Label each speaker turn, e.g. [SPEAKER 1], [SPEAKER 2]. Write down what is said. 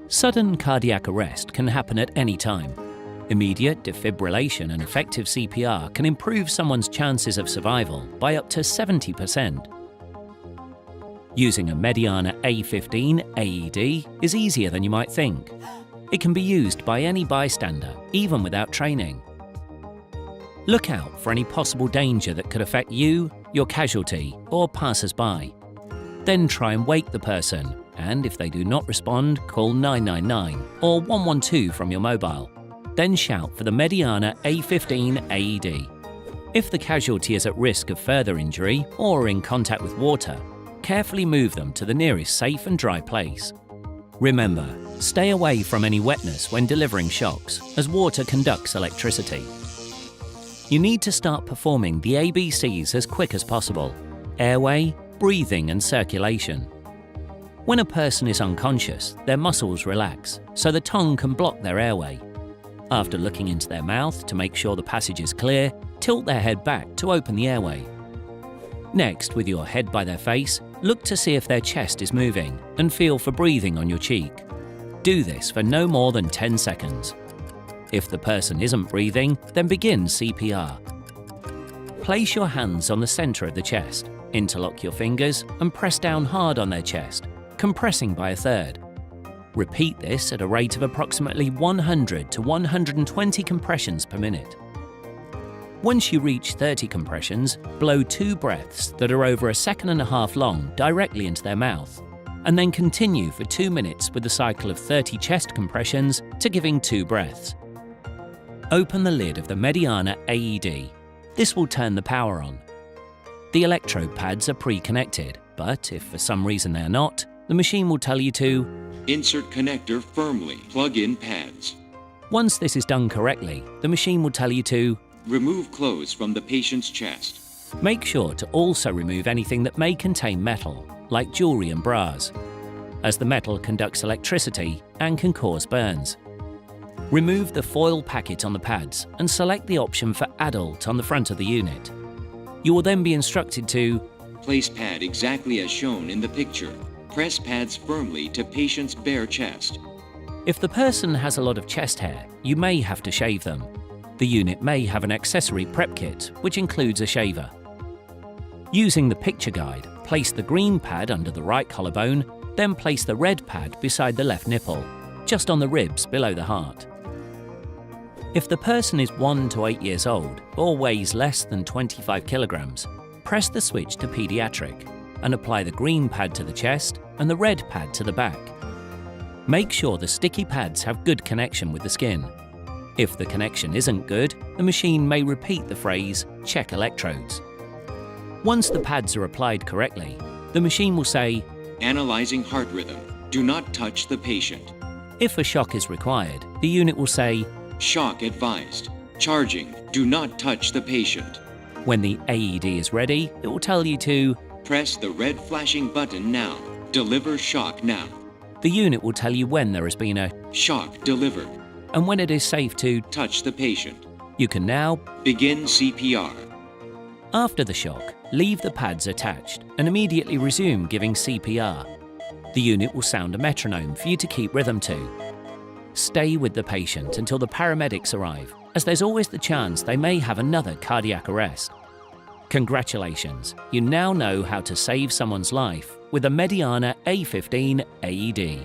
[SPEAKER 1] Sudden cardiac arrest can happen at any time. Immediate defibrillation and effective CPR can improve someone's chances of survival by up to 70%. Using a Mediana A15 AED is easier than you might think. It can be used by any bystander, even without training. Look out for any possible danger that could affect you, your casualty, or passers-by. Then try and wake the person, and if they do not respond, call 999 or 112 from your mobile. Then shout for the Mediana A15 AED. If the casualty is at risk of further injury or in contact with water, carefully move them to the nearest safe and dry place. Remember, stay away from any wetness when delivering shocks, as water conducts electricity. You need to start performing the ABCs as quick as possible: airway, breathing and circulation. When a person is unconscious, their muscles relax, so the tongue can block their airway. After looking into their mouth to make sure the passage is clear, tilt their head back to open the airway. Next, with your head by their face, look to see if their chest is moving and feel for breathing on your cheek. Do this for no more than 10 seconds. If the person isn't breathing, then begin CPR. Place your hands on the center of the chest, interlock your fingers and press down hard on their chest, compressing by a third. Repeat this at a rate of approximately 100 to 120 compressions per minute. Once you reach 30 compressions, blow 2 breaths that are over 1.5 seconds long directly into their mouth, and then continue for 2 minutes with a cycle of 30 chest compressions to giving 2 breaths. Open the lid of the Mediana AED. This will turn the power on. The electrode pads are pre-connected, but if for some reason they're not, the machine will tell you to
[SPEAKER 2] insert connector firmly, plug in pads.
[SPEAKER 1] Once this is done correctly, the machine will tell you to
[SPEAKER 2] remove clothes from the patient's chest.
[SPEAKER 1] Make sure to also remove anything that may contain metal, like jewelry and bras, as the metal conducts electricity and can cause burns. Remove the foil packet on the pads and select the option for adult on the front of the unit. You will then be instructed to
[SPEAKER 2] place pad exactly as shown in the picture. Press pads firmly to patient's bare chest.
[SPEAKER 1] If the person has a lot of chest hair, you may have to shave them. The unit may have an accessory prep kit, which includes a shaver. Using the picture guide, place the green pad under the right collarbone, then place the red pad beside the left nipple, just on the ribs below the heart. If the person is 1 to 8 years old or weighs less than 25 kilograms, press the switch to pediatric and apply the green pad to the chest and the red pad to the back. Make sure the sticky pads have good connection with the skin. If the connection isn't good, the machine may repeat the phrase, check electrodes. Once the pads are applied correctly, the machine will say,
[SPEAKER 2] analyzing heart rhythm, do not touch the patient.
[SPEAKER 1] If a shock is required, the unit will say,
[SPEAKER 2] shock advised, charging, do not touch the patient.
[SPEAKER 1] When the AED is ready, it will tell you to
[SPEAKER 2] press the red flashing button now, deliver shock now.
[SPEAKER 1] The unit will tell you when there has been a
[SPEAKER 2] shock delivered
[SPEAKER 1] and when it is safe to
[SPEAKER 2] touch the patient.
[SPEAKER 1] You can now
[SPEAKER 2] begin CPR.
[SPEAKER 1] After the shock, leave the pads attached and immediately resume giving CPR. The unit will sound a metronome for you to keep rhythm to. Stay with the patient until the paramedics arrive, as there's always the chance they may have another cardiac arrest. Congratulations, you now know how to save someone's life with a Mediana A15 AED.